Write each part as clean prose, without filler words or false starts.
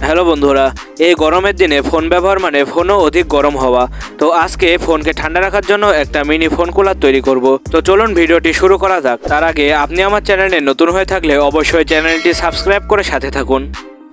Hello বন্ধুরা, এই গরমের দিনে ফোন ব্যবহার মানে ফোনও অধিক গরম হওয়া। তো আজকে ফোনকে ঠান্ডা রাখার জন্য একটা মিনি ফোন কুলার তৈরি করব। তো চলুন ভিডিওটি শুরু করা যাক। তার আগে আপনি আমার চ্যানেলে নতুন হয়ে থাকলে অবশ্যই চ্যানেলটি সাবস্ক্রাইব করে সাথে থাকুন।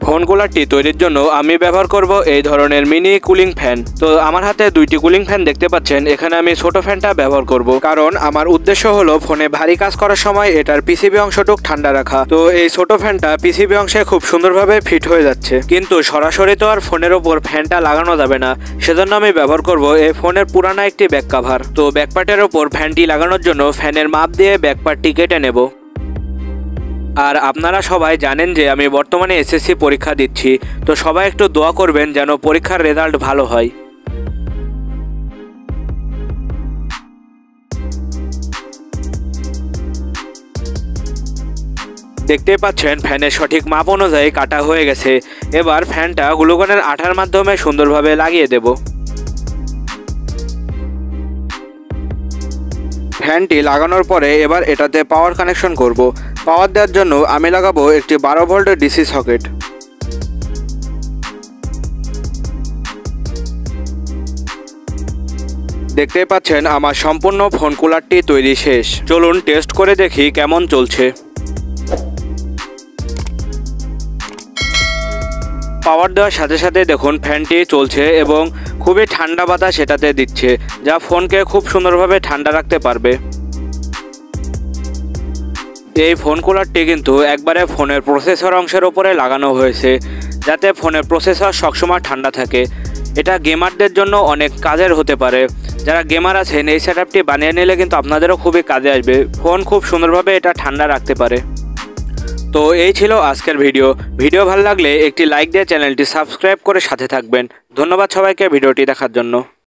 ফোন কুলারটি তৈরির জন্য আমি ব্যবহার করব এই ধরনের মিনি কুলিং ফ্যান। তো আমার হাতে দুইটি কুলিং ফ্যান দেখতে পাচ্ছেন। এখানে আমি ছোট ফ্যানটা ব্যবহার করব, কারণ আমার উদ্দেশ্য হলো ফোনে ভারী কাজ করার সময় এটার পিসিবি অংশটুক ঠান্ডা রাখা। তো এই ছোট ফ্যানটা পিসিবি অংশে খুব সুন্দরভাবে ফিট হয়ে যাচ্ছে, কিন্তু সরাসরি তো আর ফোনের ওপর ফ্যানটা লাগানো যাবে না। সেজন্য আমি ব্যবহার করব এই ফোনের পুরানো একটি ব্যাক কাভার। তো ব্যাকপার্টের ওপর ফ্যানটি লাগানোর জন্য ফ্যানের মাপ দিয়ে ব্যাকপার্টটি কেটে নেব। আর আপনারা সবাই জানেন যে আমি বর্তমানে এসএসসি পরীক্ষা দিচ্ছি। তো সবাই একটু দোয়া করবেন যেন পরীক্ষার রেজাল্ট ভালো হয়। দেখতেই পাচ্ছেন ফ্যানের সঠিক মাপ অনুযায়ী কাটা হয়ে গেছে। এবার ফ্যানটা গ্লুকনের আঠার মাধ্যমে সুন্দরভাবে লাগিয়ে দেব। ফ্যানটি লাগানোর পরে এবার এটাতে পাওয়ার কানেকশন করব। পাওয়ার দেওয়ার জন্য আমি লাগাবো একটি 12 ভোল্টের ডিসি সকেট। দেখতেই পাচ্ছেন আমার সম্পূর্ণ ফোন কুলারটি তৈরি শেষ। চলুন টেস্ট করে দেখি কেমন চলছে। পাওয়ার দেওয়ার সাথে সাথে দেখুন ফ্যানটি চলছে এবং খুবই ঠান্ডা বাতাস এটাতে দিচ্ছে, যা ফোনকে খুব সুন্দরভাবে ঠান্ডা রাখতে পারবে। এই ফোন কুলারটি কিন্তু একবারে ফোনের প্রসেসর অংশের ওপরে লাগানো হয়েছে, যাতে ফোনের প্রসেসর সবসময় ঠান্ডা থাকে। এটা গেমারদের জন্য অনেক কাজের হতে পারে। যারা গেমার আছেন এই সেটআপটি বানিয়ে নিলে কিন্তু আপনাদেরও খুবই কাজে আসবে। ফোন খুব সুন্দরভাবে এটা ঠান্ডা রাখতে পারে। তো এই ছিল আজকের ভিডিও ভালো লাগলে একটি লাইক দিয়ে চ্যানেলটি সাবস্ক্রাইব করে সাথে থাকবেন। ধন্যবাদ সবাইকে ভিডিওটি দেখার জন্য।